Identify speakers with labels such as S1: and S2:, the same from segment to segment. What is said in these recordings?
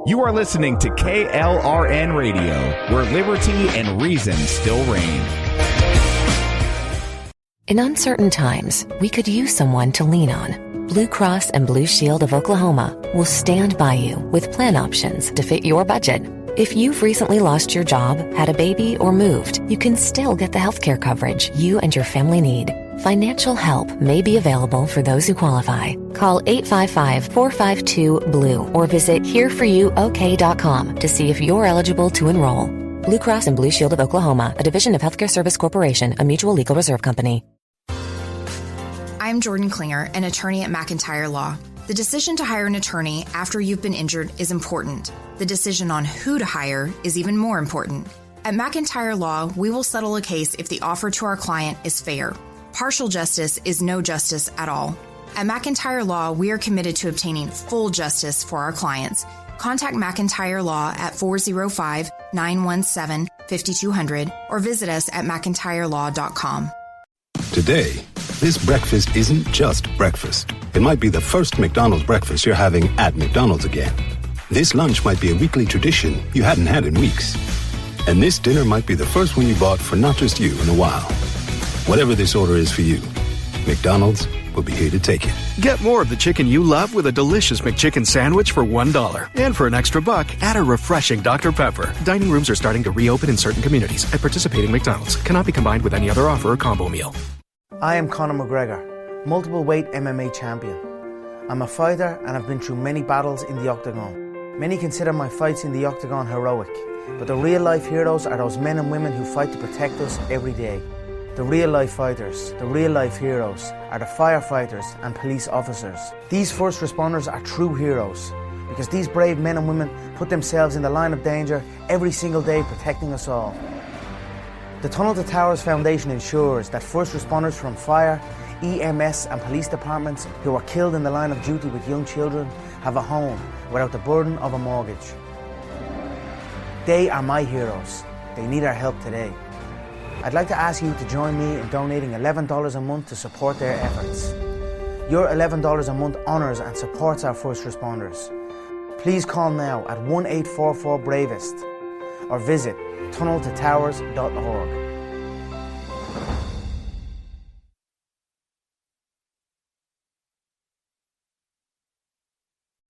S1: You are listening to KLRN Radio, where liberty and reason still reign.
S2: In uncertain times, we could use someone to lean on. Blue Cross and Blue Shield of Oklahoma will stand by you with plan options to fit your budget. If you've recently lost your job, had a baby, or moved, you can still get the healthcare coverage you and your family need. Financial help may be available for those who qualify. Call 855-452-BLUE or visit hereforyouok.com to see if you're eligible to enroll. Blue Cross and Blue Shield of Oklahoma, a division of Healthcare Service Corporation, a mutual legal reserve company.
S3: I'm Jordan Klinger, an attorney at McIntyre Law. The decision to hire an attorney after you've been injured is important. The decision on who to hire is even more important. At McIntyre Law, we will settle a case if the offer to our client is fair. Partial justice is no justice at all. At McIntyre Law, we are committed to obtaining full justice for our clients. Contact McIntyre Law at 405-917-5200 or visit us at mcintyrelaw.com.
S4: Today, this breakfast isn't just breakfast. It might be the first McDonald's breakfast you're having at McDonald's again. This lunch might be a weekly tradition you hadn't had in weeks. And this dinner might be the first one you bought for not just you in a while. Whatever this order is for you, McDonald's will be here to take it.
S5: Get more of the chicken you love with a delicious McChicken sandwich for $1. And for an extra buck, add a refreshing Dr. Pepper. Dining rooms are starting to reopen in certain communities at participating McDonald's. Cannot be combined with any other offer or combo meal.
S6: I am Conor McGregor, multiple weight MMA champion. I'm a fighter and I've been through many battles in the octagon. Many consider my fights in the octagon heroic, but the real life heroes are those men and women who fight to protect us every day. The real life fighters, the real life heroes, are the firefighters and police officers. These first responders are true heroes because these brave men and women put themselves in the line of danger every single day protecting us all. The Tunnel to Towers Foundation ensures that first responders from fire, EMS and police departments who are killed in the line of duty with young children have a home without the burden of a mortgage. They are my heroes. They need our help today. I'd like to ask you to join me in donating $11 a month to support their efforts. Your $11 a month honours and supports our first responders. Please call now at 1-844-BRAVEST or visit tunneltotowers.org.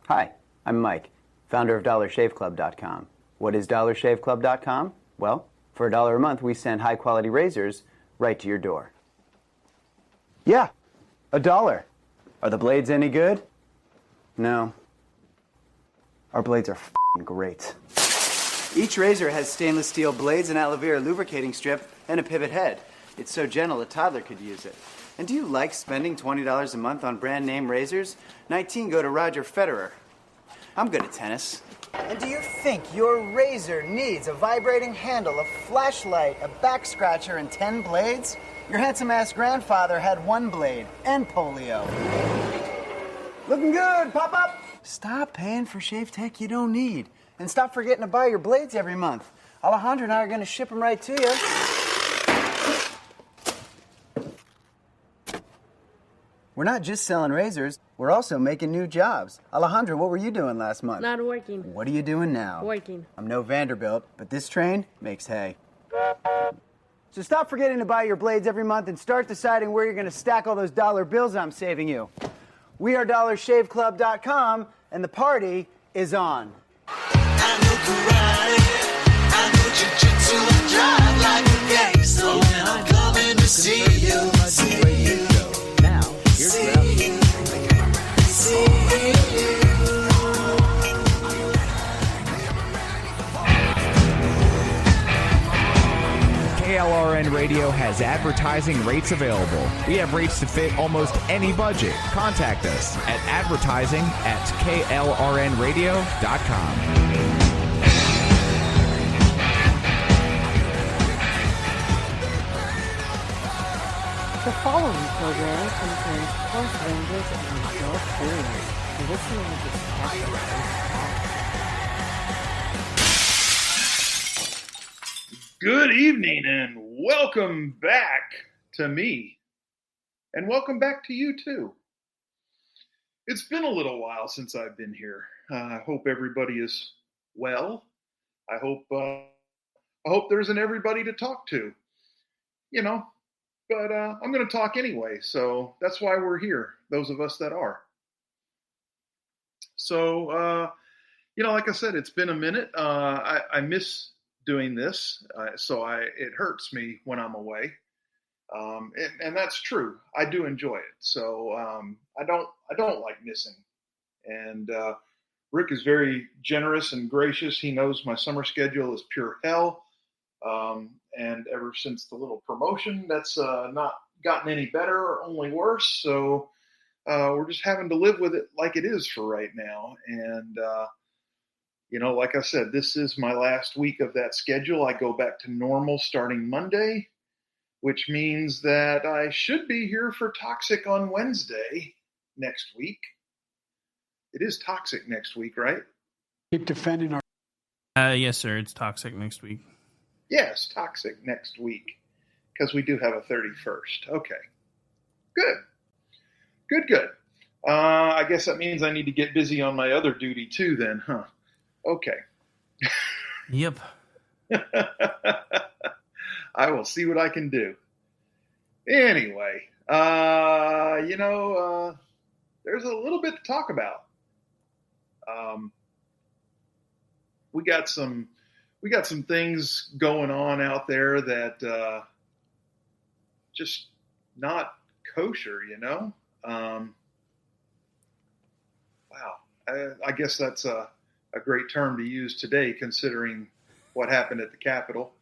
S7: Hi, I'm Mike, founder of DollarShaveClub.com. What is DollarShaveClub.com? Well, for $1 a month, we send high-quality razors right to your door. Yeah, $1. Are the blades any good? No. Our blades are f***ing great. Each razor has stainless steel blades, an aloe vera lubricating strip, and a pivot head. It's so gentle a toddler could use it. And do you like spending $20 a month on brand name razors? 19 go to Roger Federer. I'm good at tennis. And do you think your razor needs a vibrating handle, a flashlight, a back scratcher, and 10 blades? Your handsome-ass grandfather had 1 blade and polio. Looking good, pop-up! Stop paying for shave tech you don't need. And stop forgetting to buy your blades every month. Alejandro and I are going to ship them right to you. We're not just selling razors, we're also making new jobs. Alejandro, what were you doing last month?
S8: Not working.
S7: What are you doing now?
S8: Working.
S7: I'm no Vanderbilt, but this train makes hay. So stop forgetting to buy your blades every month and start deciding where you're going to stack all those dollar bills I'm saving you. We are DollarShaveClub.com, and the party is on.
S9: I know karate, I know jiu-jitsu, I drive like a gangster. And I'm coming to see you, see you.
S7: Now, here's
S9: see you, see you.
S1: KLRN Radio has advertising rates available. We have rates to fit almost any budget. Contact us at advertising@klrnradio.com.
S8: The following program contains coarse language and adult theories. Listening discretion is
S10: Good evening and welcome back to me. And welcome back to you too. It's been a little while since I've been here. I hope everybody is well. I hope there isn't everybody to talk to, but I'm going to talk anyway. So that's why we're here, those of us that are. So, like I said, it's been a minute. I miss doing this. It hurts me when I'm away. And that's true. I do enjoy it. So, I don't like missing. And, Rick is very generous and gracious. He knows my summer schedule is pure hell. And ever since the little promotion, that's not gotten any better or only worse. So we're just having to live with it like it is for right now. And, like I said, this is my last week of that schedule. I go back to normal starting Monday, which means that I should be here for Toxic on Wednesday next week. It is Toxic next week, right?
S11: Keep defending our...
S12: Yes, sir. It's Toxic next week.
S10: Yes, Toxic next week. Because we do have a 31st. Okay. Good. I guess that means I need to get busy on my other duty too then, huh? Okay.
S12: Yep.
S10: I will see what I can do. Anyway, there's a little bit to talk about. We got some things going on out there that just not kosher, Wow. I guess that's a great term to use today, considering what happened at the Capitol.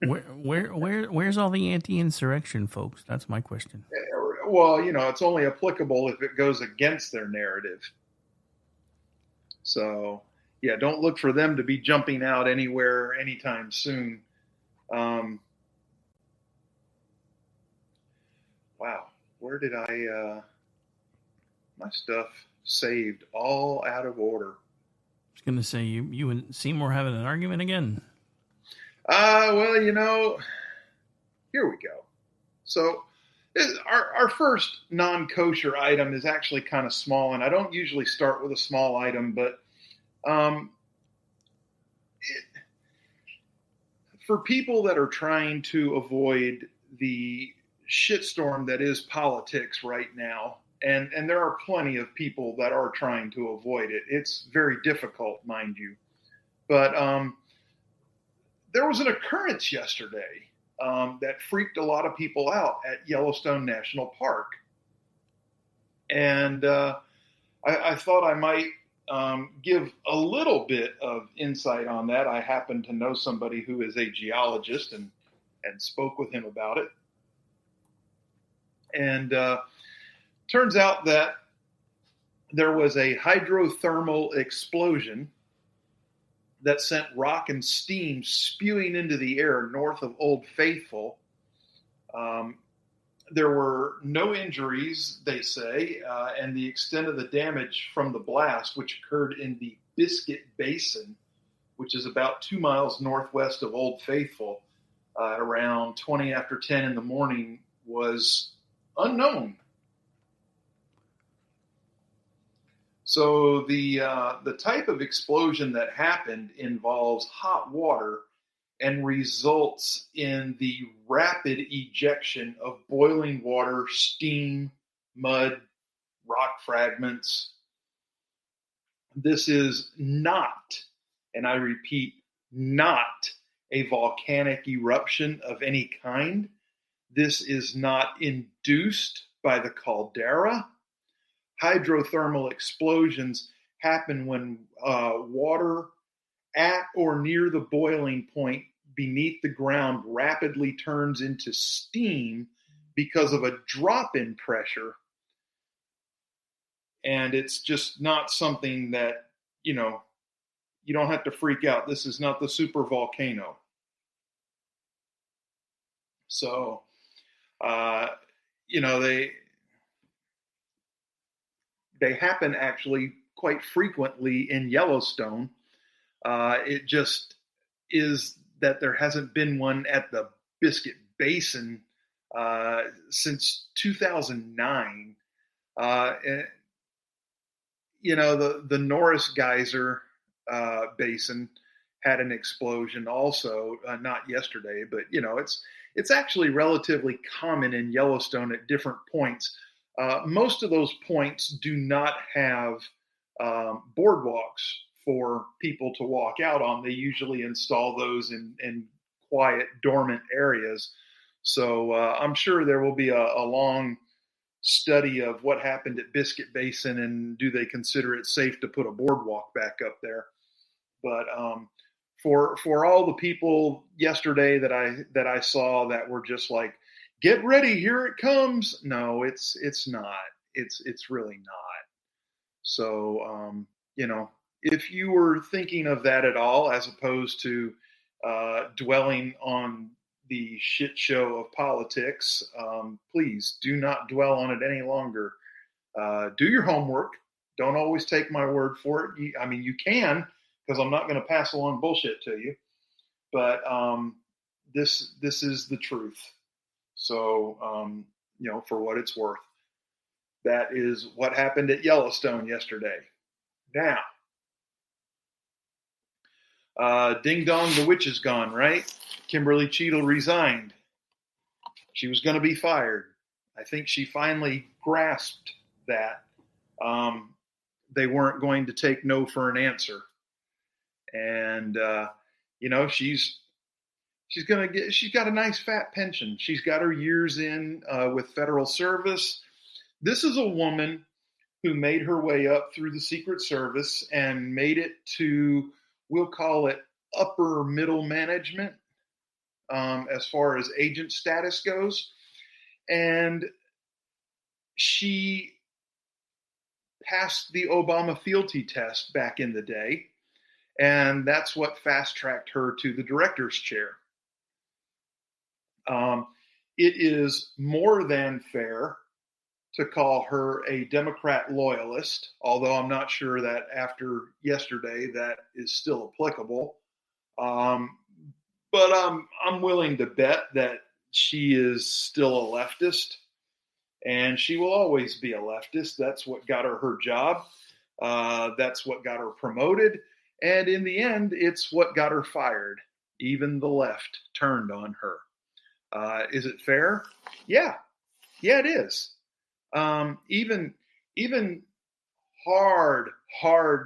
S12: Where's all the anti-insurrection folks? That's my question.
S10: Well, it's only applicable if it goes against their narrative. So, yeah, don't look for them to be jumping out anywhere anytime soon. Wow, where did my stuff saved all out of order?
S12: I was going to say, you and Seymour having an argument again?
S10: Well, here we go. So our first non-kosher item is actually kind of small, and I don't usually start with a small item, but for people that are trying to avoid the shitstorm that is politics right now, and there are plenty of people that are trying to avoid it. It's very difficult, mind you. But there was an occurrence yesterday that freaked a lot of people out at Yellowstone National Park. And I thought I might give a little bit of insight on that. I happen to know somebody who is a geologist and spoke with him about it. And turns out that there was a hydrothermal explosion that sent rock and steam spewing into the air north of Old Faithful. There were no injuries, they say, and the extent of the damage from the blast, which occurred in the Biscuit Basin, which is about 2 miles northwest of Old Faithful, around 20 after 10 in the morning, was unknown. So the type of explosion that happened involves hot water and results in the rapid ejection of boiling water, steam, mud, rock fragments. This is not, and I repeat, not a volcanic eruption of any kind. This is not induced by the caldera. Hydrothermal explosions happen when water at or near the boiling point beneath the ground rapidly turns into steam because of a drop in pressure. And it's just not something that, you don't have to freak out. This is not the super volcano. So, they happen actually quite frequently in Yellowstone. It just is that there hasn't been one at the Biscuit Basin since 2009. The Norris geyser Basin had an explosion also, not yesterday, but it's actually relatively common in Yellowstone at different points. Most of those points do not have boardwalks for people to walk out on. They usually install those in quiet, dormant areas. So I'm sure there will be a long study of what happened at Biscuit Basin and do they consider it safe to put a boardwalk back up there. But for all the people yesterday that I saw that were just like, get ready, here it comes. No, it's not. It's really not. So if you were thinking of that at all, as opposed to dwelling on the shit show of politics, please do not dwell on it any longer. Do your homework. Don't always take my word for it. You can, because I'm not going to pass along bullshit to you. But this is the truth. So, for what it's worth, that is what happened at Yellowstone yesterday. Now, ding dong, the witch is gone, right? Kimberly Cheadle resigned. She was going to be fired. I think she finally grasped that they weren't going to take no for an answer. And, she's got a nice fat pension. She's got her years in with federal service. This is a woman who made her way up through the Secret Service and made it to, we'll call it upper middle management as far as agent status goes. And she passed the Obama fealty test back in the day. And that's what fast-tracked her to the director's chair. It is more than fair to call her a Democrat loyalist, although I'm not sure that after yesterday that is still applicable. But I'm willing to bet that she is still a leftist, and she will always be a leftist. That's what got her job. That's what got her promoted. And in the end, it's what got her fired. Even the left turned on her. Is it fair? Yeah, it is. Even hard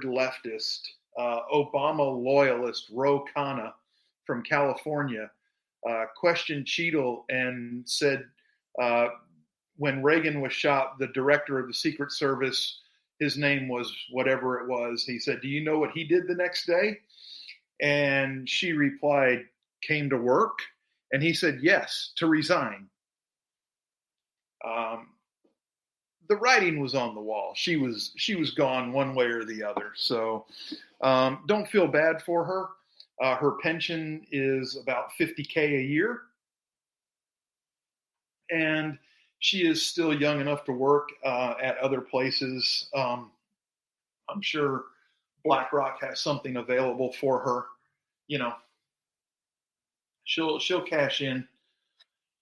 S10: leftist, Obama loyalist Ro Khanna from California questioned Cheadle and said, when Reagan was shot, the director of the Secret Service, his name was whatever it was. He said, "Do you know what he did the next day?" And she replied, "Came to work." And he said, "Yes, to resign." The writing was on the wall. She was gone one way or the other. So don't feel bad for her. Her pension is about $50K a year. And she is still young enough to work at other places. I'm sure BlackRock has something available for her. She'll cash in.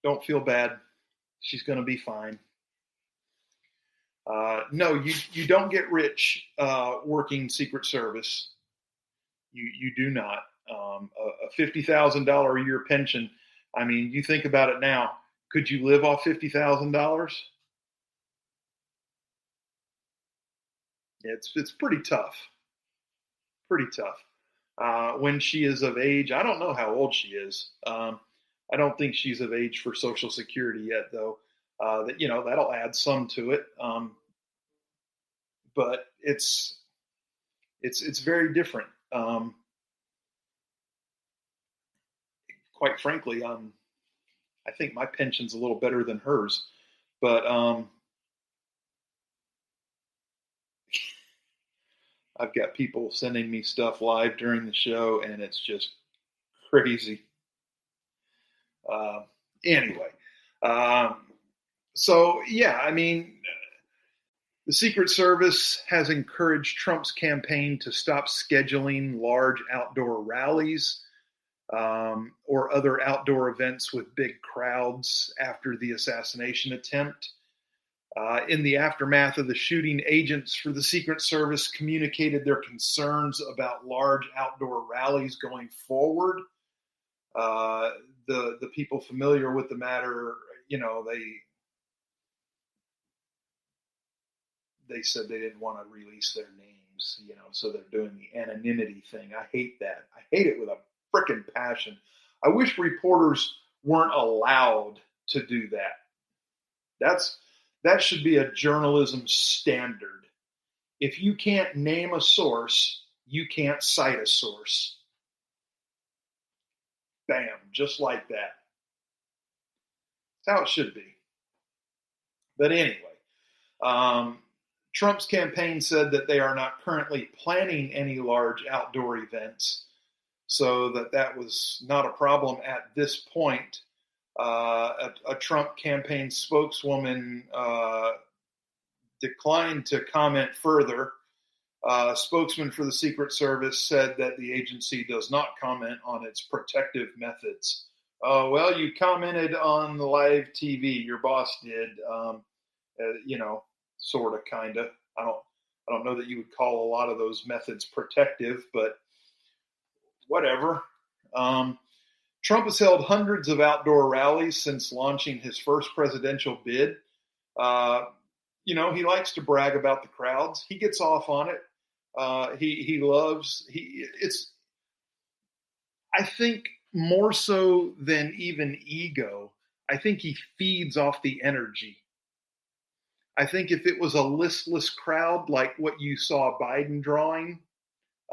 S10: Don't feel bad. She's going to be fine. No, you don't get rich working Secret Service. You do not. A $50,000 a year pension. You think about it now. Could you live off $50,000? It's pretty tough. Pretty tough. When she is of age, I don't know how old she is. I don't think she's of age for Social Security yet, though. That'll add some to it. But it's very different. Quite frankly, I think my pension's a little better than hers, but I've got people sending me stuff live during the show, and it's just crazy. Anyway, so yeah, the Secret Service has encouraged Trump's campaign to stop scheduling large outdoor rallies or other outdoor events with big crowds after the assassination attempt. In the aftermath of the shooting, agents for the Secret Service communicated their concerns about large outdoor rallies going forward. The people familiar with the matter, they said they didn't want to release their names, so they're doing the anonymity thing. I hate that. I hate it with a frickin' passion. I wish reporters weren't allowed to do that. That should be a journalism standard. If you can't name a source, you can't cite a source. Bam, just like that. That's how it should be. But anyway, Trump's campaign said that they are not currently planning any large outdoor events, so that was not a problem at this point. A Trump campaign spokeswoman declined to comment further. Spokesman for the Secret Service said that the agency does not comment on its protective methods. Well, you commented on the live TV. Your boss did, sort of, kind of. I don't know that you would call a lot of those methods protective, but whatever. Trump has held hundreds of outdoor rallies since launching his first presidential bid. He likes to brag about the crowds. He gets off on it. I think more so than even ego, I think he feeds off the energy. I think if it was a listless crowd like what you saw Biden drawing,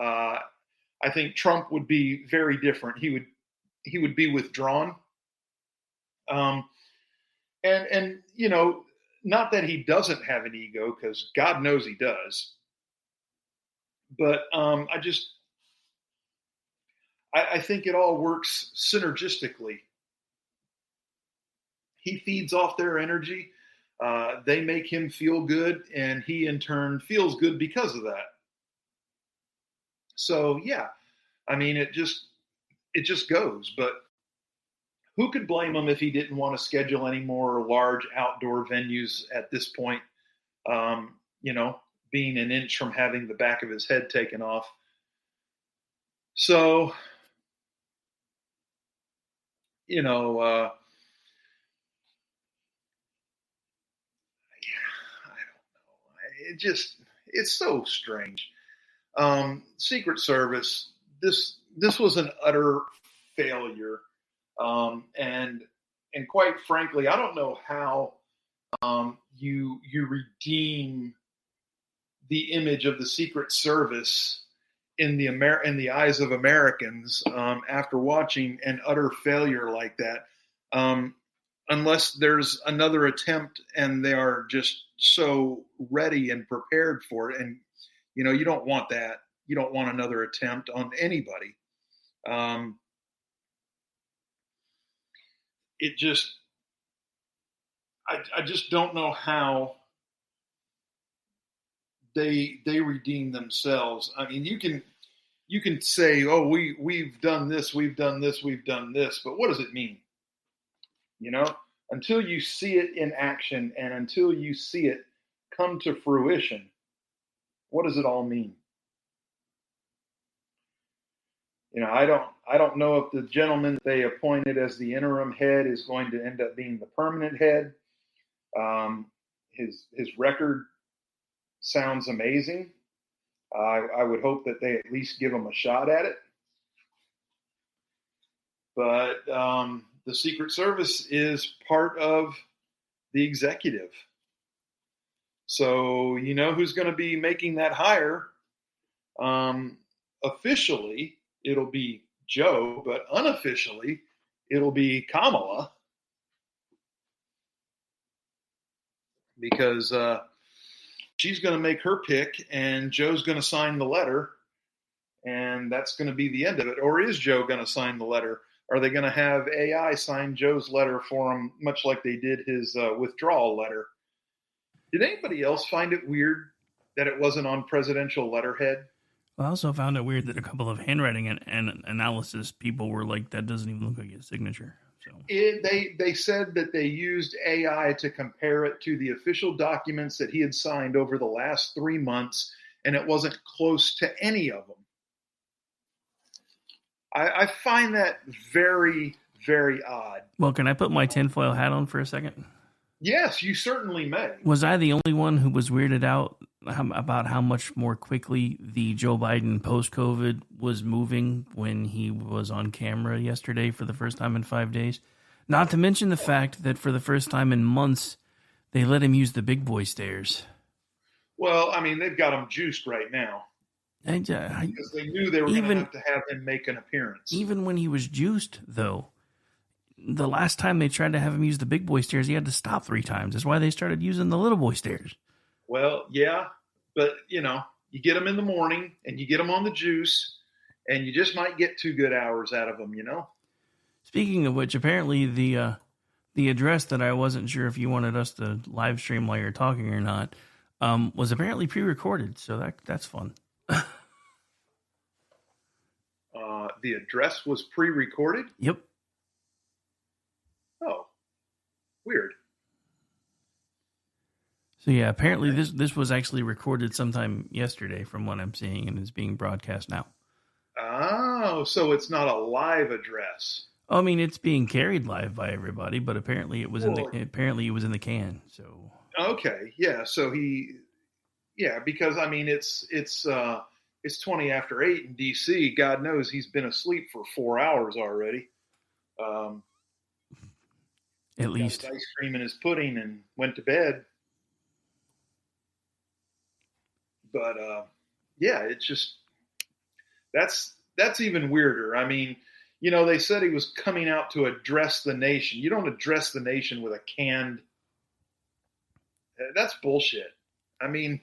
S10: I think Trump would be very different. He would be withdrawn. And not that he doesn't have an ego, because God knows he does. But I think it all works synergistically. He feeds off their energy. They make him feel good, and he in turn feels good because of that. So yeah, I mean, it just goes. But who could blame him if he didn't want to schedule any more large outdoor venues at this point? Being an inch from having the back of his head taken off. So, I don't know. It's so strange. Secret Service, this was an utter failure. And quite frankly, I don't know how you redeem the image of the Secret Service in the eyes of Americans after watching an utter failure like that, unless there's another attempt and they are just so ready and prepared for it. And you don't want that. You don't want another attempt on anybody. I just don't know how they redeem themselves. I mean, you can say, oh, we've done this, we've done this, we've done this, but what does it mean? Until you see it in action and until you see it come to fruition, what does it all mean? I don't know if the gentleman they appointed as the interim head is going to end up being the permanent head. His record sounds amazing. I would hope that they at least give him a shot at it. But the Secret Service is part of the executive. So who's going to be making that hire? Officially, it'll be Joe, but unofficially, it'll be Kamala. Because she's going to make her pick, and Joe's going to sign the letter, and that's going to be the end of it. Or is Joe going to sign the letter? Are they going to have AI sign Joe's letter for him, much like they did his withdrawal letter? Did anybody else find it weird that it wasn't on presidential letterhead?
S12: Well, I also found it weird that a couple of handwriting and analysis people were like, that doesn't even look like his signature. So
S10: They said that they used AI to compare it to the official documents that he had signed over the last 3 months, and it wasn't close to any of them. I find that very, very odd.
S12: Well, can I put my tinfoil hat on for a second?
S10: Yes, you certainly may.
S12: Was I the only one who was weirded out about how much more quickly the Joe Biden post-COVID was moving when he was on camera yesterday for the first time in 5 days? Not to mention the fact that for the first time in months, they let him use the big boy stairs.
S10: Well, I mean, they've got him juiced right now. Because they knew they were going to have him make an appearance.
S12: Even when he was juiced, though, the last time they tried to have him use the big boy stairs, he had to stop 3 times. That's why they started using the little boy stairs.
S10: Well, yeah, but, you get them in the morning and you get them on the juice and you just might get 2 good hours out of them,
S12: Speaking of which, apparently the address that I wasn't sure if you wanted us to live stream while you're talking or not was apparently pre-recorded, so that's fun.
S10: The address was pre-recorded?
S12: Yep.
S10: Oh, weird.
S12: So yeah, apparently this was actually recorded sometime yesterday from what I'm seeing, and is being broadcast now.
S10: Oh, so it's not a live address.
S12: I mean, it's being carried live by everybody, but apparently it was in the can. So
S10: okay, yeah. So because I mean it's 20 after 8 in DC. God knows he's been asleep for 4 hours already.
S12: At least
S10: got ice cream in his pudding and went to bed. But yeah, it's just that's even weirder. I mean, they said he was coming out to address the nation. You don't address the nation with a canned. That's bullshit. I mean,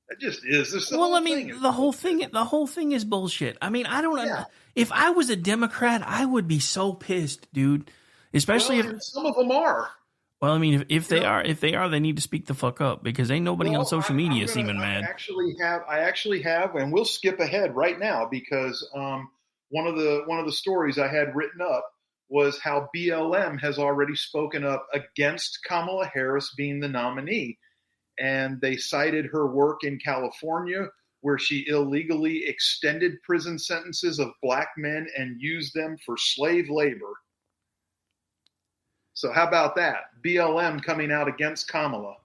S10: it just is.
S12: The whole thing is bullshit. I mean, I don't know. If I was a Democrat, I would be so pissed, dude. Especially if
S10: some of them are.
S12: Well, I mean, if they are, they need to speak the fuck up, because ain't nobody on social media seeming mad.
S10: I actually have, and we'll skip ahead right now because one of the stories I had written up was how BLM has already spoken up against Kamala Harris being the nominee. And they cited her work in California, where she illegally extended prison sentences of black men and used them for slave labor. So how about that? BLM coming out against Kamala.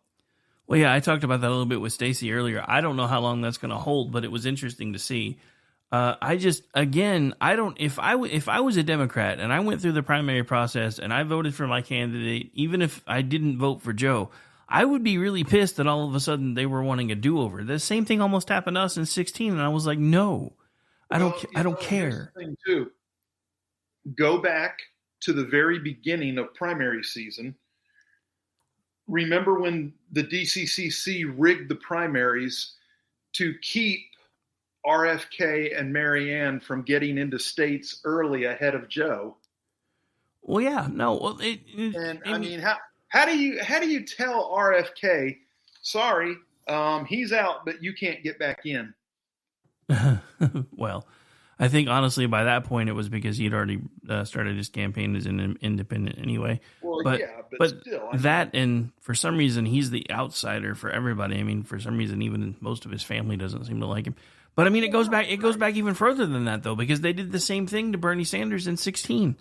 S12: Well, yeah, I talked about that a little bit with Stacey earlier. I don't know how long that's going to hold, but it was interesting to see. If I was a Democrat and I went through the primary process and I voted for my candidate, even if I didn't vote for Joe, I would be really pissed that all of a sudden they were wanting a do-over. The same thing almost happened to us in 2016, and I was like, no, I don't care.
S10: Thing too. Go back to the very beginning of primary season. Remember when the DCCC rigged the primaries to keep RFK and Marianne from getting into states early ahead of Joe?
S12: Well, yeah, no. Well,
S10: how do you tell RFK, sorry, he's out, but you can't get back in?
S12: Well, I think honestly by that point it was because he'd already started his campaign as an independent anyway.
S10: Well,
S12: but
S10: still,
S12: and for some reason he's the outsider for everybody. I mean, for some reason even most of his family doesn't seem to like him. But I mean, it goes back even further than that though, because they did the same thing to Bernie Sanders in 2016.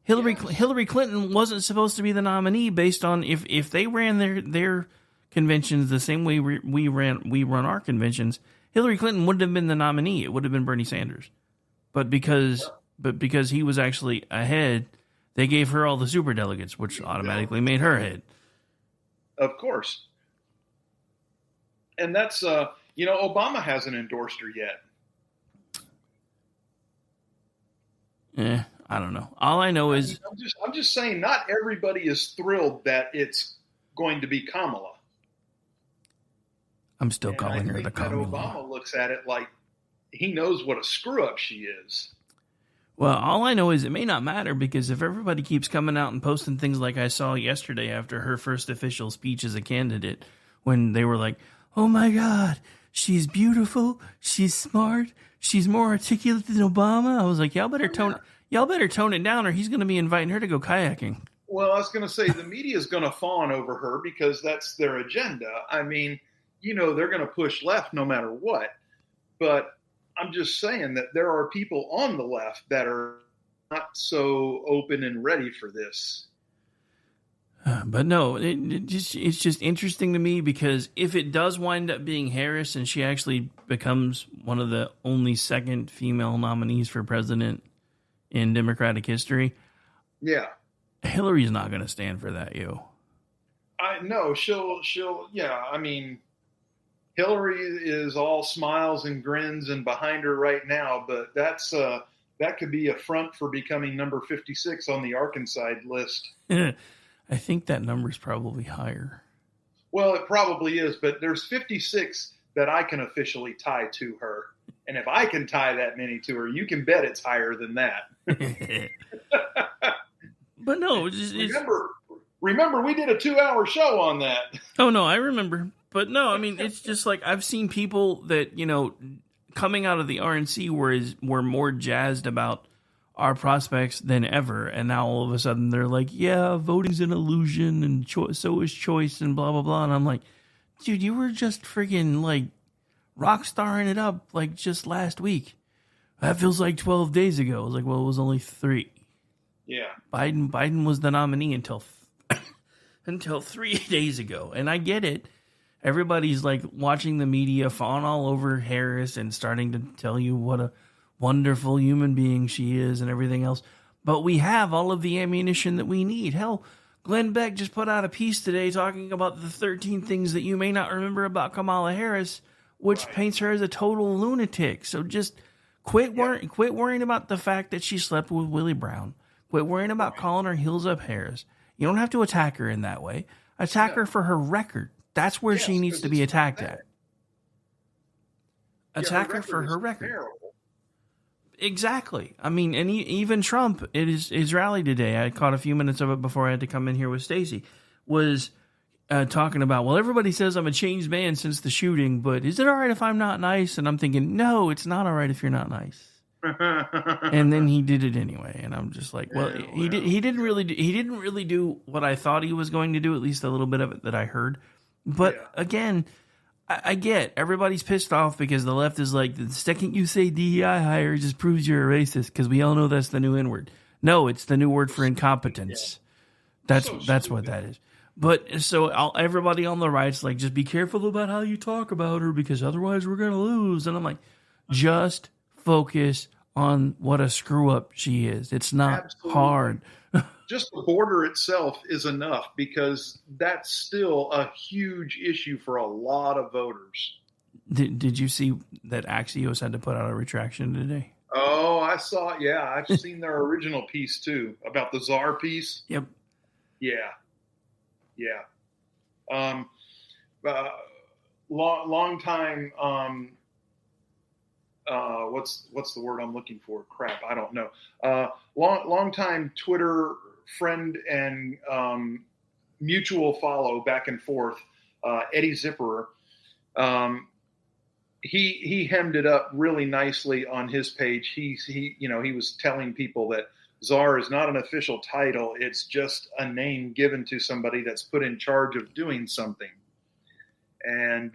S12: Hillary Clinton wasn't supposed to be the nominee based on if they ran their conventions the same way we run our conventions. Hillary Clinton wouldn't have been the nominee. It would have been Bernie Sanders. But because he was actually ahead, they gave her all the superdelegates, which automatically made her ahead.
S10: Of course. And that's Obama hasn't endorsed her yet.
S12: I don't know. All I know is
S10: I'm just saying not everybody is thrilled that it's going to be Kamala.
S12: I'm still calling her the Kamala.
S10: Obama looks at it like he knows what a screw up she is.
S12: Well, all I know is it may not matter, because if everybody keeps coming out and posting things like I saw yesterday after her first official speech as a candidate, when they were like, oh my God, she's beautiful, she's smart, she's more articulate than Obama. I was like, y'all better y'all better tone it down or he's going to be inviting her to go kayaking.
S10: Well, I was going to say the media is going to fawn over her because that's their agenda. I mean, they're going to push left no matter what. But I'm just saying that there are people on the left that are not so open and ready for this.
S12: But no, it's just interesting to me because if it does wind up being Harris and she actually becomes one of the only second female nominees for president in Democratic history,
S10: yeah,
S12: Hillary's not going to stand for that,
S10: I know she'll. Yeah, I mean, Hillary is all smiles and grins and behind her right now, but that could be a front for becoming number 56 on the Arkansas list.
S12: I think that number's probably higher.
S10: Well, it probably is, but there's 56 that I can officially tie to her. And if I can tie that many to her, you can bet it's higher than that.
S12: But no,
S10: remember, we did a 2-hour show on that.
S12: Oh, no, I remember. But no, I mean, it's just like I've seen people that, coming out of the RNC were more jazzed about our prospects than ever, and now all of a sudden they're like, yeah, voting's an illusion and so is choice and blah blah blah. And I'm like, dude, you were just freaking like rock starring it up like just last week. That feels like 12 days ago. I was like, well, it was only 3.
S10: Yeah,
S12: Biden was the nominee until 3 days ago, and I get it. Everybody's like watching the media fawn all over Harris and starting to tell you what a wonderful human being she is and everything else. But we have all of the ammunition that we need. Hell, Glenn Beck just put out a piece today talking about the 13 things that you may not remember about Kamala Harris, which paints her as a total lunatic. So just quit worrying about the fact that she slept with Willie Brown. Quit worrying about calling her heels up Harris. You don't have to attack her in that way. Attack her for her record. That's where she needs to be attacked at. Attack her for her record.
S10: Terrible.
S12: Exactly. I mean, and even Trump, his rally today, I caught a few minutes of it before I had to come in here with Stacey, was talking about, well, everybody says I'm a changed man since the shooting, but is it all right if I'm not nice? And I'm thinking, no, it's not all right if you're not nice. And then he did it anyway, and I'm just like, well, he didn't really do what I thought he was going to do, at least a little bit of it that I heard. But again, I get everybody's pissed off because the left is like, the second you say DEI hire just proves you're a racist, because we all know that's the new N-word. No, it's the new word for incompetence. That's what that is. But so everybody on the right's like, just be careful about how you talk about her because otherwise we're going to lose. And I'm like, just focus on what a screw up she is. It's not hard.
S10: Just the border itself is enough because that's still a huge issue for a lot of voters.
S12: Did you see that Axios had to put out a retraction today?
S10: Oh, I saw it. Yeah, I've seen their original piece too about the czar piece.
S12: Yep.
S10: Yeah. Long time. What's the word I'm looking for? Crap, I don't know. Long time Twitter friend and mutual follow back and forth. Eddie Zipperer. He hemmed it up really nicely on his page. He was telling people that czar is not an official title. It's just a name given to somebody that's put in charge of doing something. And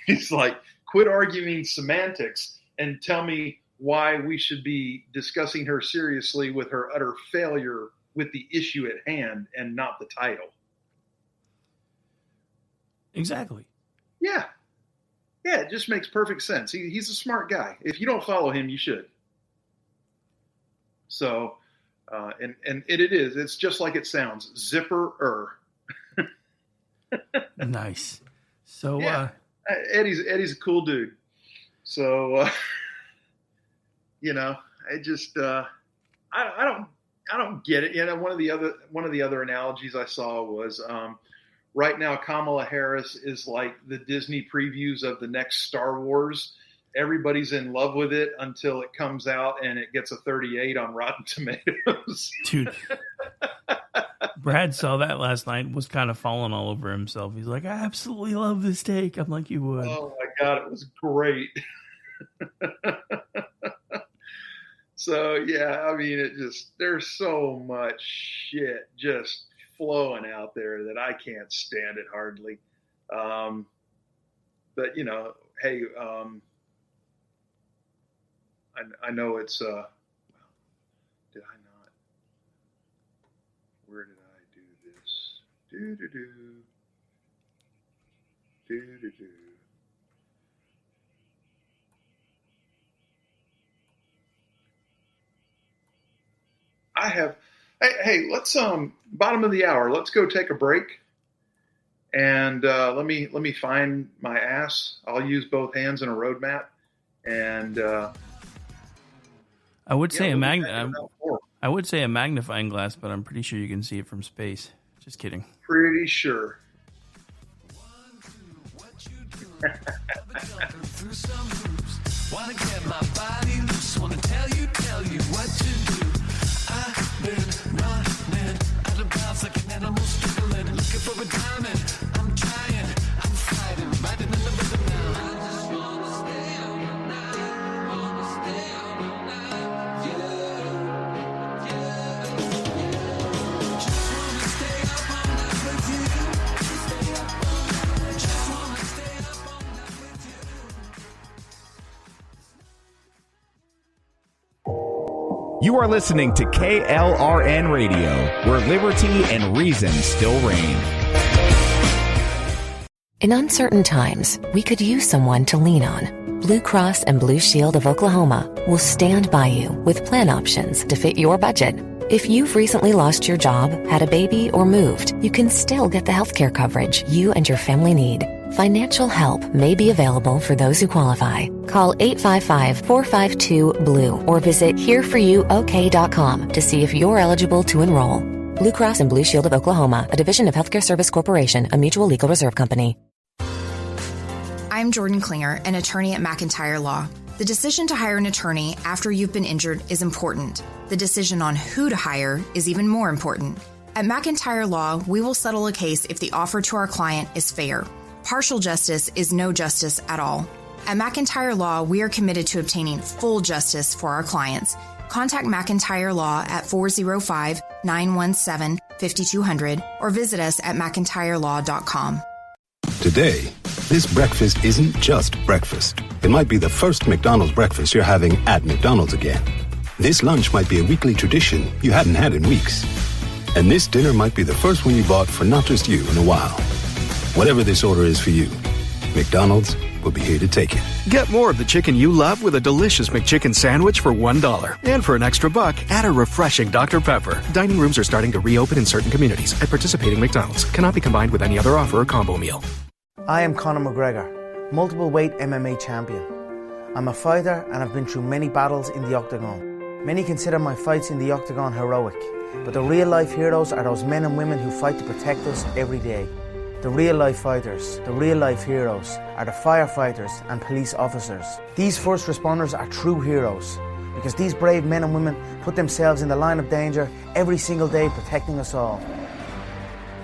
S10: he's like, quit arguing semantics and tell me why we should be discussing her seriously with her utter failure with the issue at hand and not the title.
S12: Exactly.
S10: Yeah, it just makes perfect sense. He's a smart guy. If you don't follow him, you should. So, and it is. It's just like it sounds. Zipperer.
S12: Nice. So,
S10: yeah. Eddie's a cool dude. So, I just I don't get it. One of the other analogies I saw was right now Kamala Harris is like the Disney previews of the next Star Wars. Everybody's in love with it until it comes out and it gets a 38 on Rotten Tomatoes.
S12: Dude, Brad saw that last night, was kind of falling all over himself. He's like, I absolutely love this take. I'm like, you would.
S10: Oh my God, it was great. So yeah, I mean, there's so much shit just flowing out there that I can't stand it hardly. But hey, I know it's. Did I not? Where did I do this? Do. I have. Hey, let's bottom of the hour. Let's go take a break, and let me find my ass. I'll use both hands in a road mat, and
S12: I would say I would say a magnifying glass, but I'm pretty sure you can see it from space. Just kidding.
S10: Pretty sure.
S9: Wanna get my body loose, wanna tell you what to do. I've been running out of bounds like an animal struggling, looking for a diamond. I'm trying, I'm fighting, riding in the rhythm now. I just wanna stay up all night, wanna stay up all night, yeah, yeah. Just wanna stay up all night with you, stay up all night, just wanna stay up all night with you.
S1: You are listening to KLRN Radio, where liberty and reason still reign.
S2: In uncertain times, we could use someone to lean on. Blue Cross and Blue Shield of Oklahoma will stand by you with plan options to fit your budget. If you've recently lost your job, had a baby, or moved, you can still get the healthcare coverage you and your family need. Financial help may be available for those who qualify. Call 855-452-BLUE or visit hereforyouok.com to see if you're eligible to enroll. Blue Cross and Blue Shield of Oklahoma, a division of Healthcare Service Corporation, a mutual legal reserve company.
S3: I'm Jordan Klinger, an attorney at McIntyre Law. The decision to hire an attorney after you've been injured is important. The decision on who to hire is even more important. At McIntyre Law, we will settle a case if the offer to our client is fair. Partial justice is no justice at all. At McIntyre Law, we are committed to obtaining full justice for our clients. Contact McIntyre Law at 405-917-5200 or visit us at mcintyrelaw.com.
S4: Today, this breakfast isn't just breakfast. It might be the first McDonald's breakfast you're having at McDonald's again. This lunch might be a weekly tradition you hadn't had in weeks. And this dinner might be the first one you bought for not just you in a while. Whatever this order is for you, McDonald's will be here to take it.
S5: Get more of the chicken you love with a delicious McChicken sandwich for $1. And for an extra buck, add a refreshing Dr. Pepper. Dining rooms are starting to reopen in certain communities at participating McDonald's. Cannot be combined with any other offer or combo meal.
S6: I am Conor McGregor, multiple weight MMA champion. I'm a fighter and I've been through many battles in the octagon. Many consider my fights in the octagon heroic, but the real life heroes are those men and women who fight to protect us every day. The real life fighters, the real life heroes, are the firefighters and police officers. These first responders are true heroes because these brave men and women put themselves in the line of danger every single day protecting us all.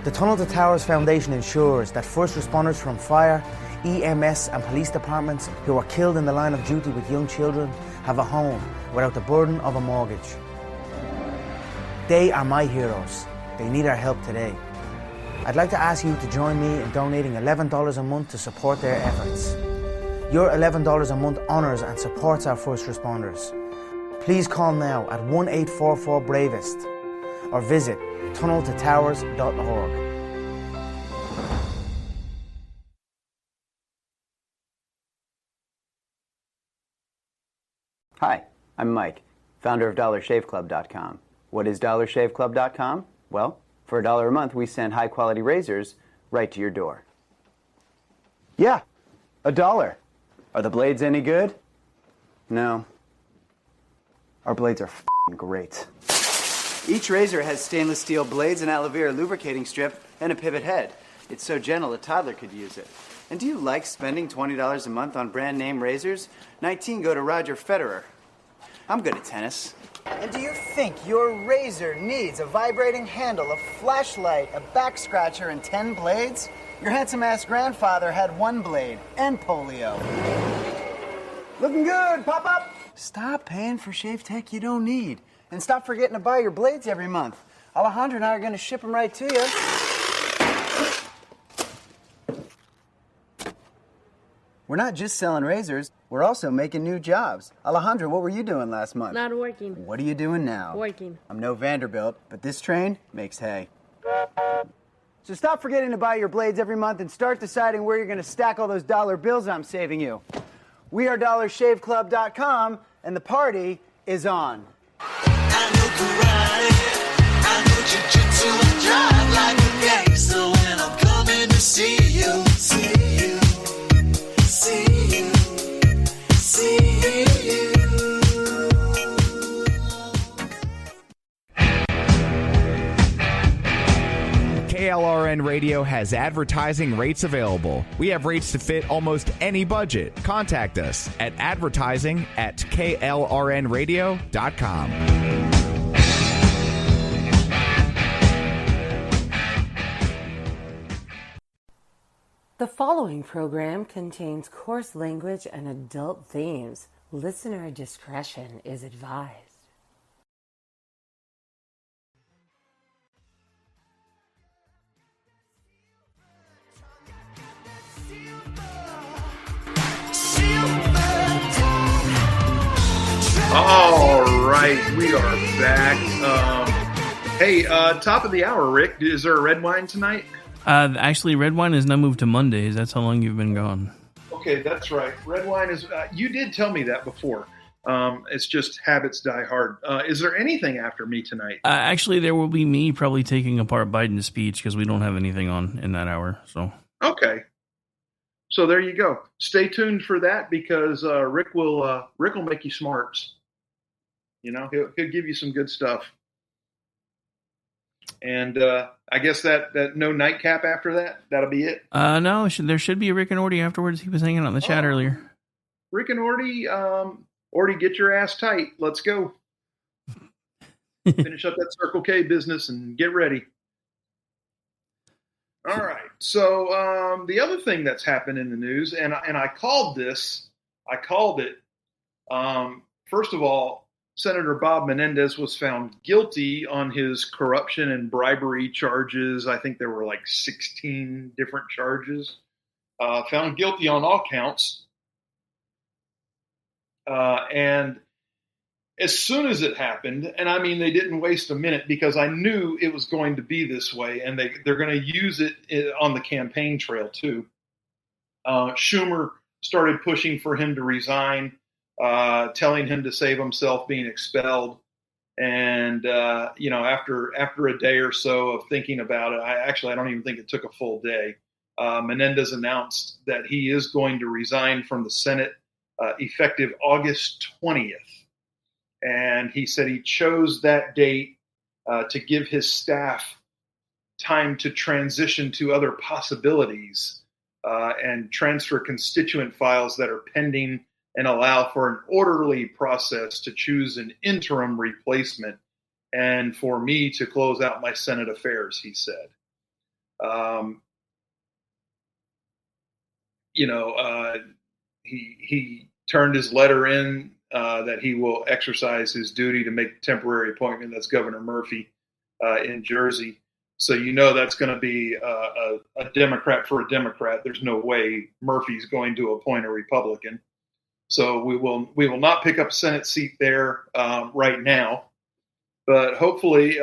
S6: The Tunnel to Towers Foundation ensures that first responders from fire, EMS and police departments who are killed in the line of duty with young children have a home without the burden of a mortgage. They are my heroes. They need our help today. I'd like to ask you to join me in donating $11 a month to support their efforts. Your $11 a month honours and supports our first responders. Please call now at 1-844-BRAVEST or visit tunneltotowers.org.
S7: Hi, I'm Mike, founder of DollarShaveClub.com. What is DollarShaveClub.com? Well, for $1 a month, we send high-quality razors right to your door. Yeah, $1. Are the blades any good? No. Our blades are f***ing great. Each razor has stainless steel blades, an aloe vera lubricating strip, and a pivot head. It's so gentle a toddler could use it. And do you like spending $20 a month on brand name razors? 19 go to Roger Federer. I'm good at tennis.
S13: And do you think your razor needs a vibrating handle, a flashlight, a back scratcher, and 10 blades? Your handsome-ass grandfather had 1 blade and polio. Looking good, pop up. Stop paying for shave tech you don't need. And stop forgetting to buy your blades every month. Alejandro and I are going to ship them right to you. We're not just selling razors, we're also making new jobs. Alejandro, what were you doing last month?
S14: Not working.
S13: What are you doing now?
S14: Working.
S13: I'm no Vanderbilt, but this train makes hay. So stop forgetting to buy your blades every month and start deciding where you're going to stack all those dollar bills I'm saving you. We are DollarShaveClub.com, and the party is on.
S9: I know karate, I know jiu-jitsu, I drive like a gangster when I'm coming to see you, see you, see you, see you.
S1: KLRN Radio has advertising rates available. We have rates to fit almost any budget. Contact us at advertising@klrnradio.com.
S8: The following program contains coarse language and adult themes. Listener discretion is advised.
S10: All right, we are back. Hey, top of the hour, Rick. Is there a red wine tonight?
S12: Actually, red wine is now moved to Mondays. That's how long you've been gone.
S10: Okay, that's right. Red wine is. You did tell me that before. It's just habits die hard. Is there anything after me tonight?
S12: Actually, there will be me probably taking apart Biden's speech because we don't have anything on in that hour. So
S10: okay. So there you go. Stay tuned for that because Rick will make you smarts. You know, he'll give you some good stuff. And I guess that no nightcap after that. That'll be it.
S12: No, there should be a Rick and Orty afterwards. He was hanging out in the chat earlier.
S10: Rick and Orty, Orty, get your ass tight. Let's go. Finish up that Circle K business and get ready. All right. So the other thing that's happened in the news, and I called this. I called it. First of all, Senator Bob Menendez was found guilty on his corruption and bribery charges. I think there were like 16 different charges. Found guilty on all counts. And as soon as it happened, and I mean, they didn't waste a minute because I knew it was going to be this way, and they're going to use it on the campaign trail too. Schumer started pushing for him to resign, telling him to save himself being expelled. And, after a day or so of thinking about it, I don't even think it took a full day. Menendez announced that he is going to resign from the Senate effective August 20th. And he said he chose that date to give his staff time to transition to other possibilities and transfer constituent files that are pending and allow for an orderly process to choose an interim replacement and for me to close out my Senate affairs, he said. He turned his letter in that he will exercise his duty to make temporary appointment. That's Governor Murphy in Jersey. So that's going to be a Democrat for a Democrat. There's no way Murphy's going to appoint a Republican. So we will not pick up a Senate seat there right now. But hopefully,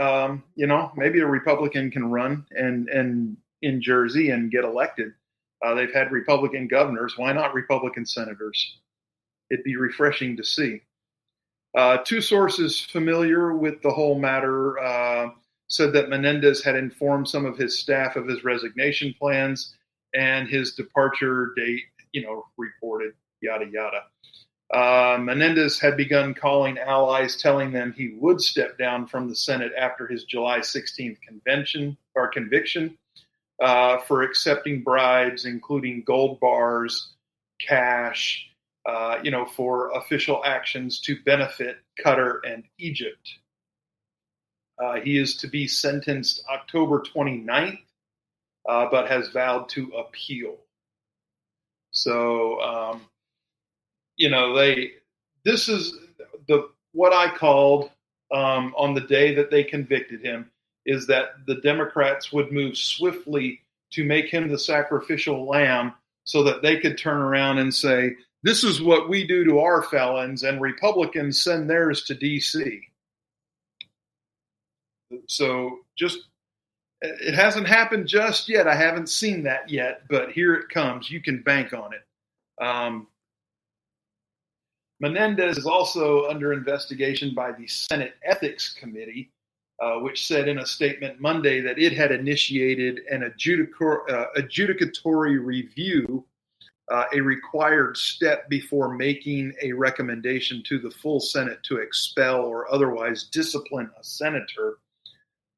S10: maybe a Republican can run and in Jersey and get elected. They've had Republican governors. Why not Republican senators? It'd be refreshing to see. Two sources familiar with the whole matter said that Menendez had informed some of his staff of his resignation plans and his departure date, reported, yada, yada. Menendez had begun calling allies, telling them he would step down from the Senate after his July 16th conviction for accepting bribes, including gold bars, cash, for official actions to benefit Qatar and Egypt. He is to be sentenced October 29th, but has vowed to appeal. So this is what I called on the day that they convicted him, is that the Democrats would move swiftly to make him the sacrificial lamb so that they could turn around and say, this is what we do to our felons, and Republicans send theirs to D.C. So it hasn't happened just yet. I haven't seen that yet, but here it comes. You can bank on it. Menendez is also under investigation by the Senate Ethics Committee, which said in a statement Monday that it had initiated an adjudicatory review, a required step before making a recommendation to the full Senate to expel or otherwise discipline a senator.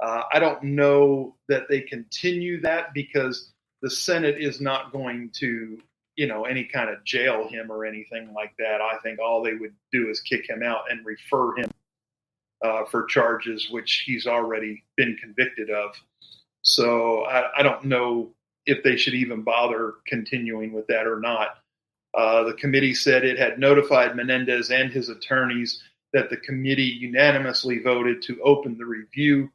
S10: I don't know that they continue that because the Senate is not going to, any kind of jail him or anything like that. I think all they would do is kick him out and refer him for charges which he's already been convicted of. So I don't know if they should even bother continuing with that or not. The committee said it had notified Menendez and his attorneys that the committee unanimously voted to open the review.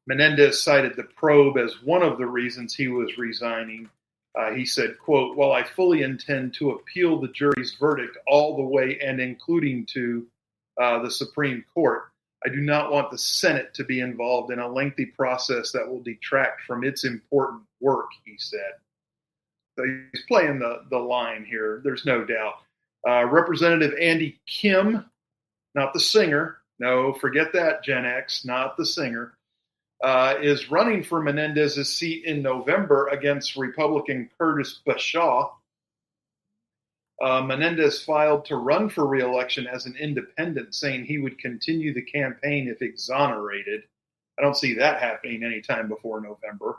S10: Menendez cited the probe as one of the reasons he was resigning. He said, quote, "While I fully intend to appeal the jury's verdict all the way and including to the Supreme Court, I do not want the Senate to be involved in a lengthy process that will detract from its important work," he said. So he's playing the line here, there's no doubt. Representative Andy Kim, not the singer, no, forget that, Gen X, not the singer, is running for Menendez's seat in November against Republican Curtis Bashaw. Menendez filed to run for re-election as an independent, saying he would continue the campaign if exonerated. I don't see that happening anytime before November.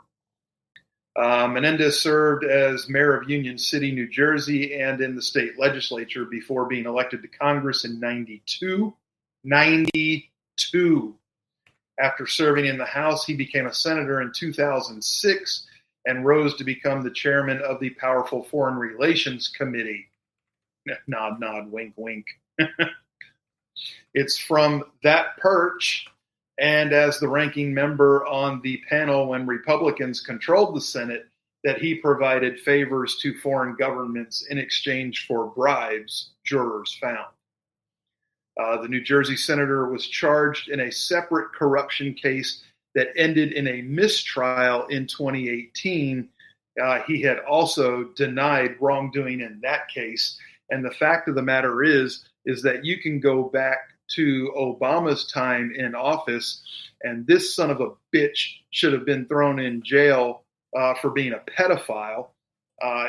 S10: Menendez served as mayor of Union City, New Jersey, and in the state legislature before being elected to Congress in 92. After serving in the House, he became a senator in 2006 and rose to become the chairman of the powerful Foreign Relations Committee. Nod, nod, wink, wink. It's from that perch, and as the ranking member on the panel when Republicans controlled the Senate, that he provided favors to foreign governments in exchange for bribes, jurors found. The New Jersey senator was charged in a separate corruption case that ended in a mistrial in 2018. He had also denied wrongdoing in that case. And the fact of the matter is that you can go back to Obama's time in office, and this son of a bitch should have been thrown in jail for being a pedophile.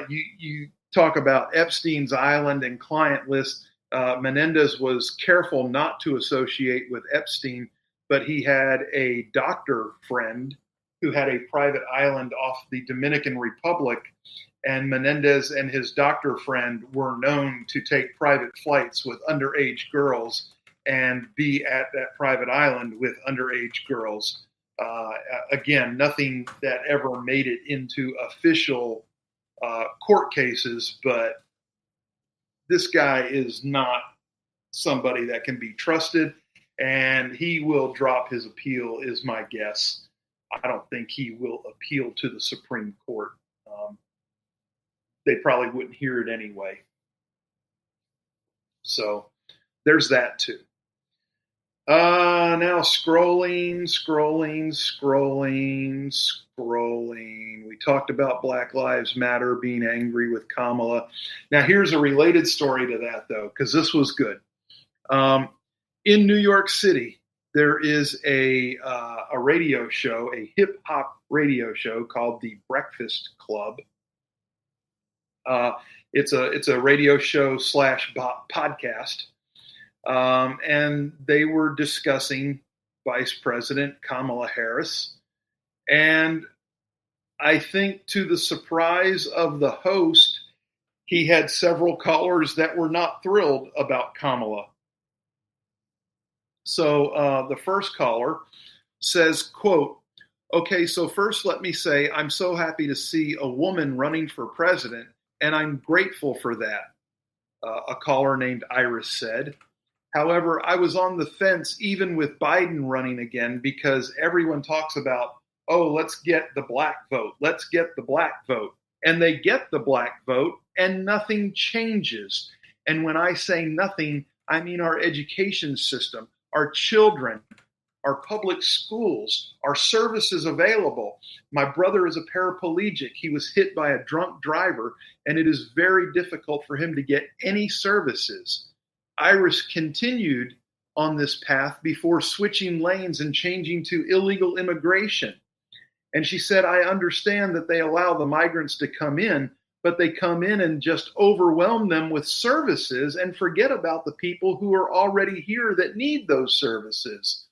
S10: You talk about Epstein's Island and client list. Menendez was careful not to associate with Epstein, but he had a doctor friend who had a private island off the Dominican Republic, and Menendez and his doctor friend were known to take private flights with underage girls and be at that private island with underage girls. Again, nothing that ever made it into official court cases, but this guy is not somebody that can be trusted, and he will drop his appeal, is my guess. I don't think he will appeal to the Supreme Court. They probably wouldn't hear it anyway. So there's that too. Now scrolling. We talked about Black Lives Matter being angry with Kamala. Now here's a related story to that though, because this was good. In New York City, there is a radio show, a hip hop radio show called The Breakfast Club. It's a radio show / podcast. And they were discussing Vice President Kamala Harris. And I think to the surprise of the host, he had several callers that were not thrilled about Kamala. So the first caller says, quote, "Okay, so first let me say I'm so happy to see a woman running for president, and I'm grateful for that. a caller named Iris said. However, I was on the fence even with Biden running again because everyone talks about, oh, let's get the black vote. Let's get the black vote. And they get the black vote and nothing changes. And when I say nothing, I mean our education system, our children, our public schools, our services available. My brother is a paraplegic. He was hit by a drunk driver, and it is very difficult for him to get any services. Iris continued on this path before switching lanes and changing to illegal immigration. And she said, I understand that they allow the migrants to come in, but they come in and just overwhelm them with services and forget about the people who are already here that need those services.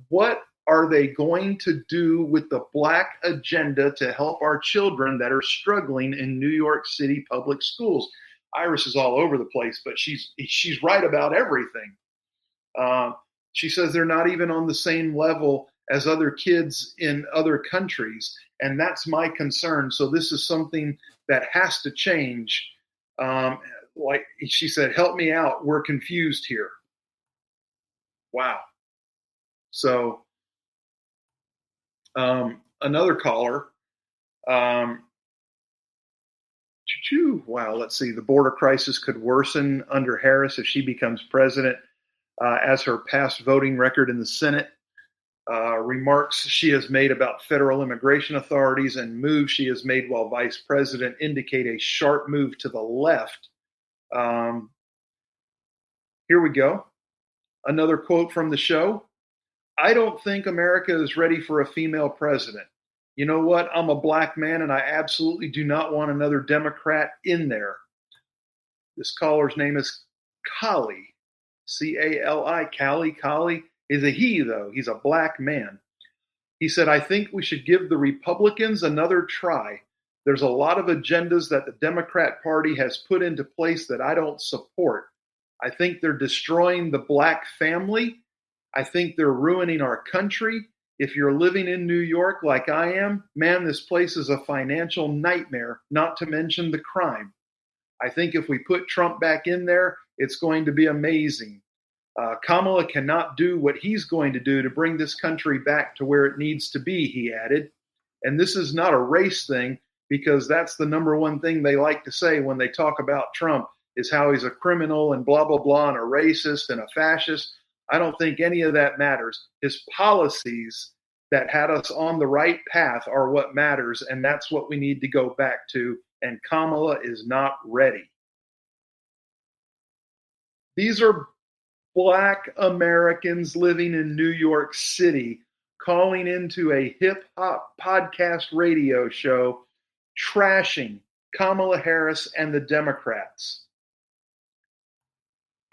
S10: What are they going to do with the black agenda to help our children that are struggling in New York City public schools? Iris is all over the place, but she's right about everything. She says they're not even on the same level as other kids in other countries, and that's my concern. So this is something that has to change. Like she said, help me out. We're confused here. Wow. So another caller. Wow, let's see. The border crisis could worsen under Harris if she becomes president, as her past voting record in the Senate, remarks she has made about federal immigration authorities, and moves she has made while vice president indicate a sharp move to the left. Here we go. Another quote from the show. I don't think America is ready for a female president. You know what? I'm a black man, and I absolutely do not want another Democrat in there. This caller's name is Kali, C-A-L-I. Kali is a he, though. He's a black man. He said, I think we should give the Republicans another try. There's a lot of agendas that the Democrat Party has put into place that I don't support. I think they're destroying the black family. I think they're ruining our country. If you're living in New York like I am, man, this place is a financial nightmare, not to mention the crime. I think if we put Trump back in there, it's going to be amazing. Kamala cannot do what he's going to do to bring this country back to where it needs to be, he added. And this is not a race thing, because that's the number one thing they like to say when they talk about Trump, is how he's a criminal and blah, blah, blah, and a racist and a fascist. I don't think any of that matters. His policies that had us on the right path are what matters, and that's what we need to go back to, and Kamala is not ready. These are black Americans living in New York City calling into a hip-hop podcast radio show trashing Kamala Harris and the Democrats.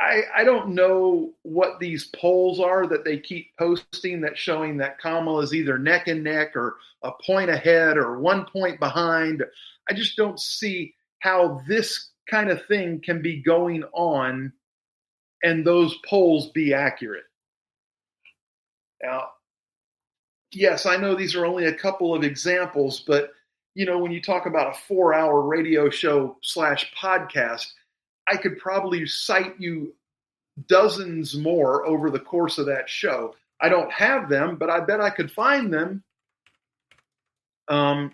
S10: I don't know what these polls are that they keep posting that's showing that Kamala is either neck and neck or a point ahead or 1 point behind. I just don't see how this kind of thing can be going on and those polls be accurate. Now, yes, I know these are only a couple of examples, but you know, when you talk about a 4-hour radio show / podcast, I could probably cite you dozens more over the course of that show. I don't have them, but I bet I could find them. But,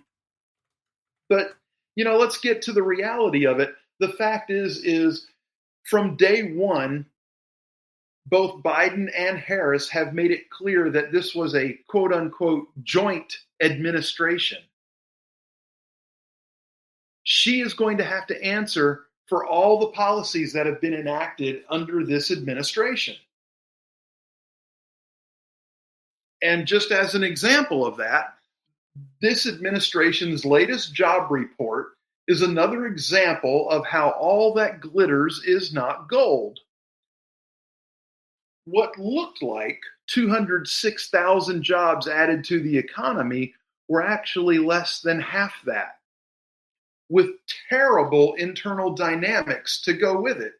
S10: you know, let's get to the reality of it. The fact is from day one, both Biden and Harris have made it clear that this was a quote unquote joint administration. She is going to have to answer for all the policies that have been enacted under this administration. And just as an example of that, this administration's latest job report is another example of how all that glitters is not gold. What looked like 206,000 jobs added to the economy were actually less than half that, with terrible internal dynamics to go with it,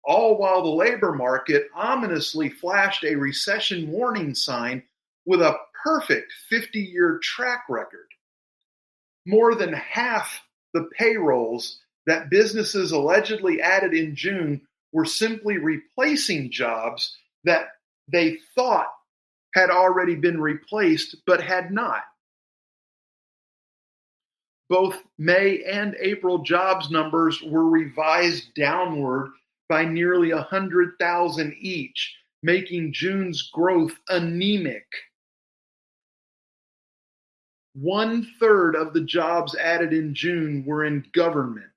S10: all while the labor market ominously flashed a recession warning sign with a perfect 50-year track record. More than half the payrolls that businesses allegedly added in June were simply replacing jobs that they thought had already been replaced but had not. Both May and April jobs numbers were revised downward by nearly 100,000 each, making June's growth anemic. 1/3 of the jobs added in June were in government,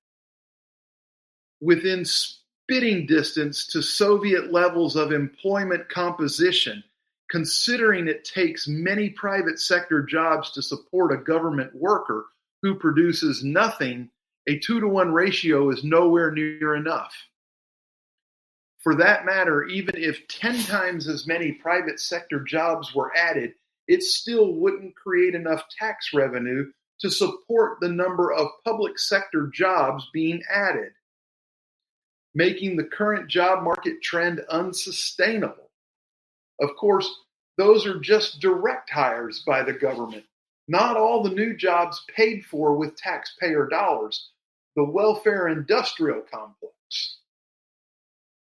S10: within spitting distance to Soviet levels of employment composition, considering it takes many private sector jobs to support a government worker who produces nothing. A 2-to-1 ratio is nowhere near enough. For that matter, even if 10 times as many private sector jobs were added, it still wouldn't create enough tax revenue to support the number of public sector jobs being added, making the current job market trend unsustainable. Of course, those are just direct hires by the government, not all the new jobs paid for with taxpayer dollars, the welfare industrial complex.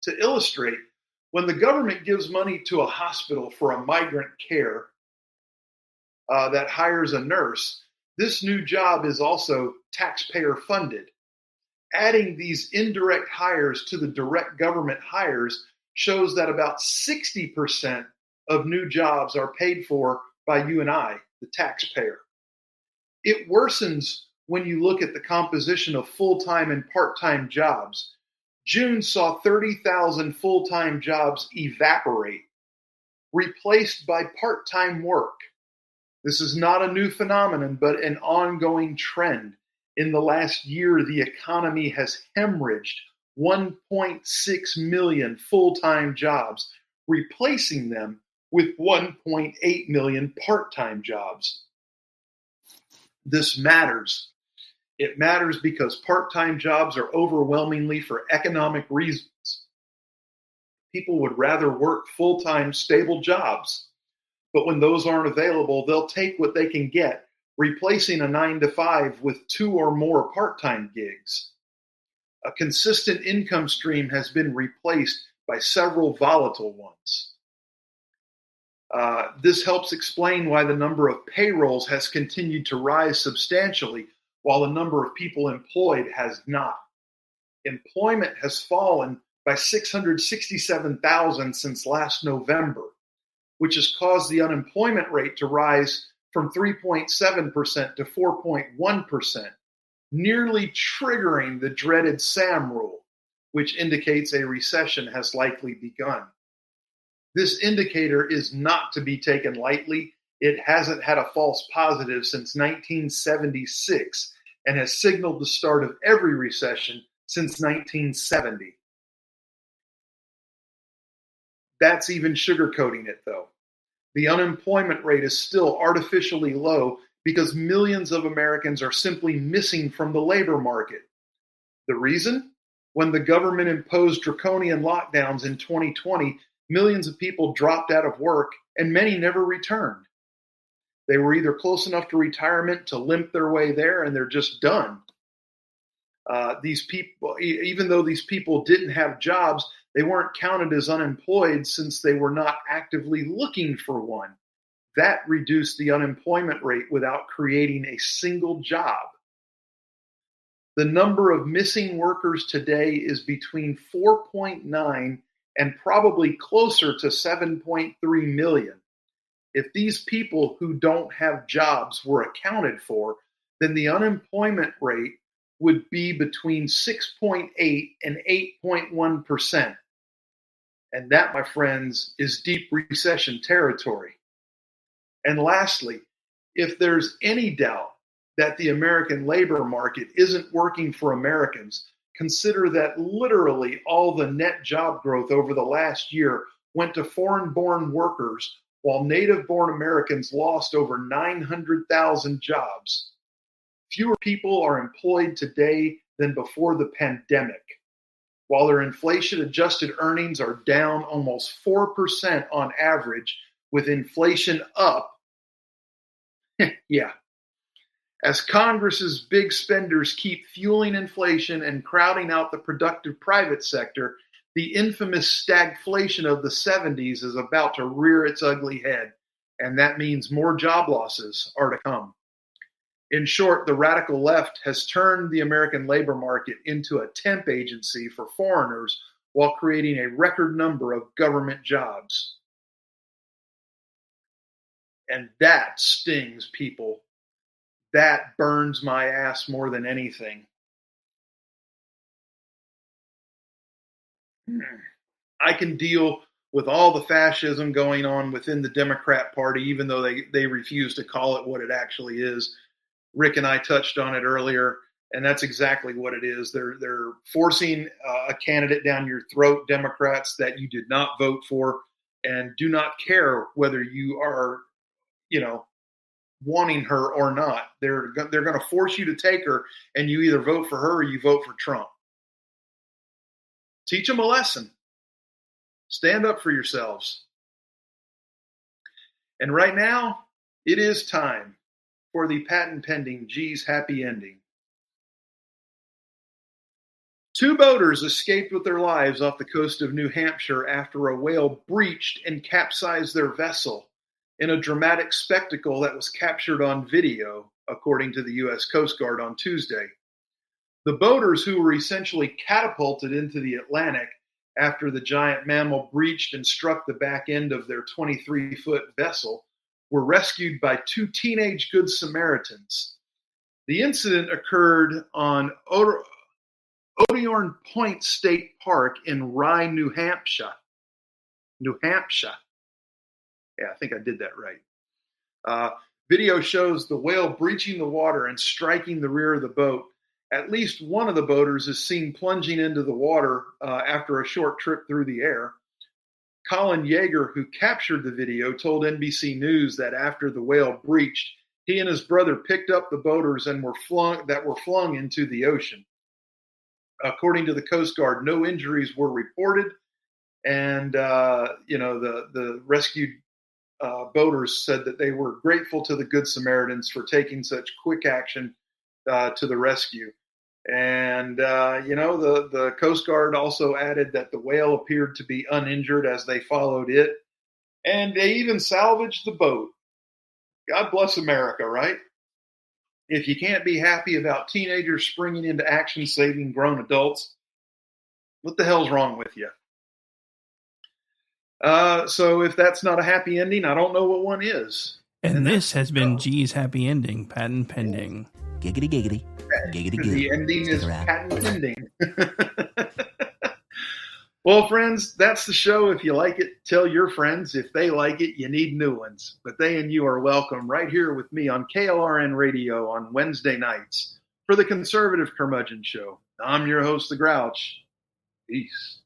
S10: To illustrate, when the government gives money to a hospital for a migrant care that hires a nurse, this new job is also taxpayer funded. Adding these indirect hires to the direct government hires shows that about 60% of new jobs are paid for by you and I, the taxpayer. It worsens when you look at the composition of full-time and part-time jobs. June saw 30,000 full-time jobs evaporate, replaced by part-time work. This is not a new phenomenon, but an ongoing trend. In the last year, the economy has hemorrhaged 1.6 million full-time jobs, replacing them with 1.8 million part-time jobs. This matters. It matters because part-time jobs are overwhelmingly for economic reasons. People would rather work full-time, stable jobs. But when those aren't available, they'll take what they can get, replacing a 9-to-5 with 2 or more part-time gigs. A consistent income stream has been replaced by several volatile ones. This helps explain why the number of payrolls has continued to rise substantially, while the number of people employed has not. Employment has fallen by 667,000 since last November, which has caused the unemployment rate to rise from 3.7% to 4.1%, nearly triggering the dreaded SAM rule, which indicates a recession has likely begun. This indicator is not to be taken lightly. It hasn't had a false positive since 1976 and has signaled the start of every recession since 1970. That's even sugarcoating it, though. The unemployment rate is still artificially low because millions of Americans are simply missing from the labor market. The reason? When the government imposed draconian lockdowns in 2020, millions of people dropped out of work and many never returned. They were either close enough to retirement to limp their way there and they're just done. These people, even though these people didn't have jobs, they weren't counted as unemployed since they were not actively looking for one. That reduced the unemployment rate without creating a single job. The number of missing workers today is between 4.9 and probably closer to 7.3 million. If these people who don't have jobs were accounted for, then the unemployment rate would be between 6.8 and 8.1%. And that, my friends, is deep recession territory. And lastly, if there's any doubt that the American labor market isn't working for Americans, consider that literally all the net job growth over the last year went to foreign-born workers, while native-born Americans lost over 900,000 jobs. Fewer people are employed today than before the pandemic, while their inflation-adjusted earnings are down almost 4% on average, with inflation up. Yeah. As Congress's big spenders keep fueling inflation and crowding out the productive private sector, the infamous stagflation of the 70s is about to rear its ugly head, and that means more job losses are to come. In short, the radical left has turned the American labor market into a temp agency for foreigners while creating a record number of government jobs. And that stings, people. That burns my ass more than anything. I can deal with all the fascism going on within the Democrat Party, even though they refuse to call it what it actually is. Rick and I touched on it earlier, and that's exactly what it is. They're forcing a candidate down your throat, Democrats, that you did not vote for, and do not care whether you are, wanting her or not. They're going to force you to take her, and you either vote for her or you vote for Trump. Teach them a lesson. Stand up for yourselves. And right now, it is time for the patent pending G's happy ending. 2 boaters escaped with their lives off the coast of New Hampshire after a whale breached and capsized their vessel in a dramatic spectacle that was captured on video, according to the U.S. Coast Guard on Tuesday. The boaters, who were essentially catapulted into the Atlantic after the giant mammal breached and struck the back end of their 23-foot vessel, were rescued by 2 teenage Good Samaritans. The incident occurred on Odiorn Point State Park in Rye, New Hampshire. Yeah, I think I did that right. Video shows the whale breaching the water and striking the rear of the boat. At least one of the boaters is seen plunging into the water after a short trip through the air. Colin Yeager, who captured the video, told NBC News that after the whale breached, he and his brother picked up the boaters and were flung into the ocean. According to the Coast Guard, no injuries were reported, and the rescued boaters said that they were grateful to the Good Samaritans for taking such quick action to the rescue. And, the Coast Guard also added that the whale appeared to be uninjured as they followed it. And they even salvaged the boat. God bless America, right? If you can't be happy about teenagers springing into action saving grown adults, what the hell's wrong with you? So if that's not a happy ending, I don't know what one is.
S12: And this has been G's happy ending, patent pending.
S14: Giggity, giggity. Giggity, giggity.
S10: The ending is patent pending. Well, friends, that's the show. If you like it, tell your friends. If they like it, you need new ones. But they and you are welcome right here with me on KLRN Radio on Wednesday nights for the Conservative Curmudgeon Show. I'm your host, The Grouch. Peace.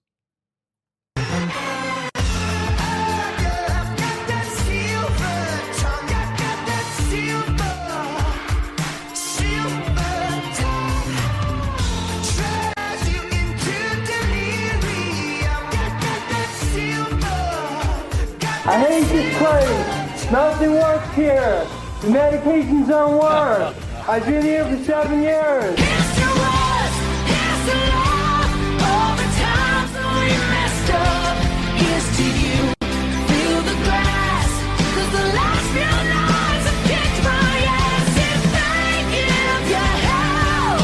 S15: I hate this place. Nothing works here. The medications don't work. I've been here for 7 years.
S9: Here's to us, here's to love, all the times that we messed up. Here's to you, feel the grass, 'cause the last few nights have kicked my ass. If they give you hell,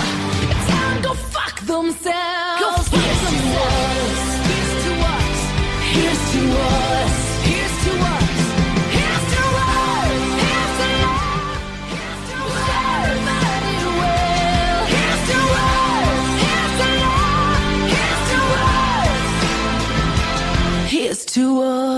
S9: tell them go fuck themselves. Go fuck themselves. Here's to us, here's to us. Here's to us, here's to us, here's to love, here's to everybody well. Here's to us, here's to love, here's to us, here's to us.